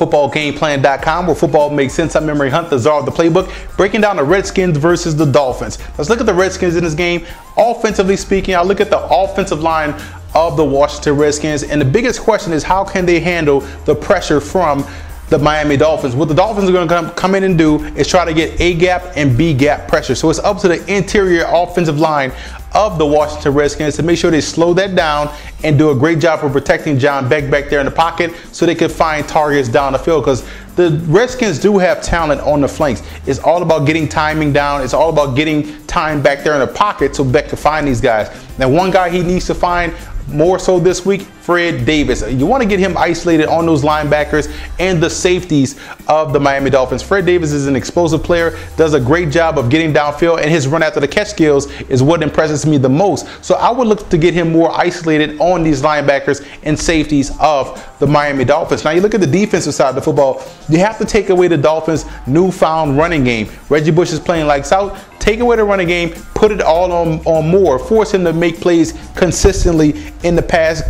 footballgameplan.com, where football makes sense. I'm Memory Hunt, the czar of the playbook, breaking down the Redskins versus the Dolphins. Let's look at the Redskins in this game. Offensively speaking, I'll look at the offensive line of the Washington Redskins, and the biggest question is how can they handle the pressure from the Miami Dolphins. What the Dolphins are going to come in and do is try to get A gap and B gap pressure. So it's up to the interior offensive line of the Washington Redskins to make sure they slow that down and do a great job of protecting John Beck back there in the pocket so they can find targets down the field, because the Redskins do have talent on the flanks. It's all about getting timing down. It's all about getting time back there in the pocket so Beck can find these guys. Now, one guy he needs to find more so this week, Fred Davis. You want to get him isolated on those linebackers and the safeties of the Miami Dolphins. Fred Davis is an explosive player, does a great job of getting downfield, and his run after the catch skills is what impresses me the most. So I would look to get him more isolated on these linebackers and safeties of the Miami Dolphins. Now you look at the defensive side of the football, you have to take away the Dolphins' newfound running game. Reggie Bush is playing lights out. Take away the running game, put it all on Moore, force him to make plays consistently in the pass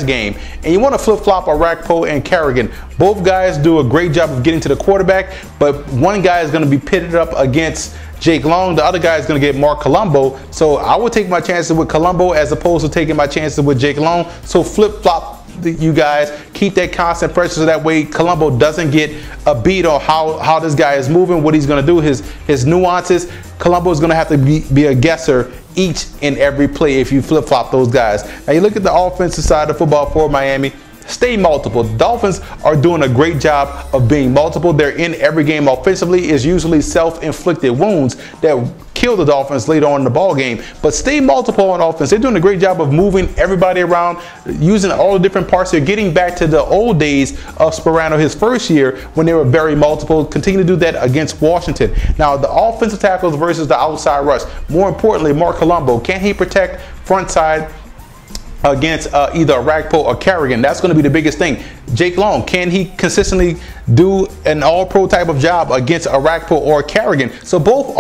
game. And you want to flip-flop Arakpo and Kerrigan. Both guys do a great job of getting to the quarterback, but one guy is going to be pitted up against Jake Long. The other guy is going to get Mark Colombo. So I would take my chances with Colombo as opposed to taking my chances with Jake Long. So flip-flop you guys, keep that constant pressure so that way Colombo doesn't get a beat on how this guy is moving, what he's going to do, his nuances. Colombo is going to have to be a guesser each and every play if you flip-flop those guys. Now you look at the offensive side of football for Miami. Stay multiple. The Dolphins are doing a great job of being multiple. They're in every game offensively. It's usually self-inflicted wounds that kill the Dolphins later on in the ball game. But stay multiple on offense. They're doing a great job of moving everybody around, using all the different parts. They're getting back to the old days of Sperano, his first year, when they were very multiple. Continue to do that against Washington. Now, the offensive tackles versus the outside rush. More importantly, Mark Colombo. Can he protect front side against either Arakpo or Kerrigan? That's going to be the biggest thing. Jake Long, can he consistently do an all-pro type of job against Arakpo or Kerrigan? So both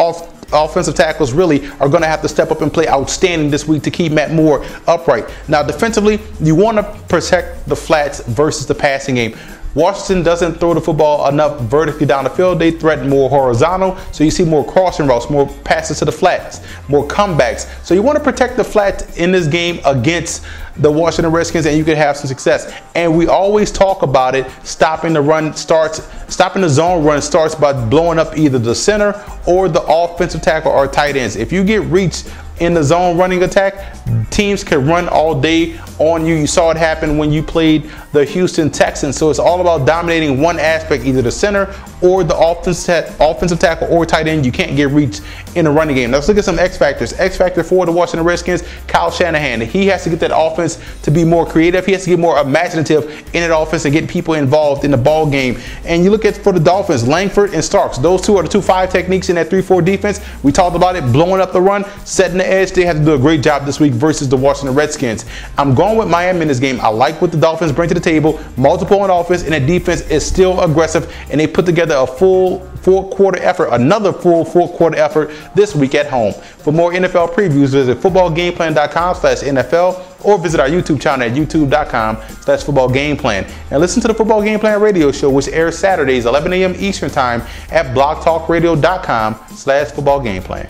offensive tackles really are going to have to step up and play outstanding this week to keep Matt Moore upright. Now defensively, you want to protect the flats versus the passing game. Washington doesn't throw the football enough vertically down the field. They threaten more horizontal, so you see more crossing routes, more passes to the flats, more comebacks. So you want to protect the flats in this game against the Washington Redskins, and you can have some success. And we always talk about it. Stopping the zone run starts by blowing up either the center or the offensive tackle or tight ends. If you get reached in the zone running attack, teams can run all day on you. You saw it happen when you played the Houston Texans. So it's all about dominating one aspect, either the center or the offensive tackle or tight end. You can't get reached in the running game. Let's look at some X factors. X factor for the Washington Redskins, Kyle Shanahan. He has to get that offense to be more creative. He has to get more imaginative in that offense and get people involved in the ball game. And you look at for the Dolphins, Langford and Starks. Those two are the 2-5 techniques in that 3-4 defense. We talked about it, blowing up the run, setting the edge. They have to do a great job this week versus the Washington Redskins. I'm going with Miami in this game. I like what the Dolphins bring to the table. Multiple on offense, and the defense is still aggressive, and they put together a full four-quarter effort, another full four-quarter effort this week at home. For more NFL previews, visit footballgameplan.com/NFL or visit our YouTube channel at youtube.com/footballgameplan. And listen to the Football Game Plan radio show, which airs Saturdays 11 a.m. Eastern Time at blogtalkradio.com/footballgameplan.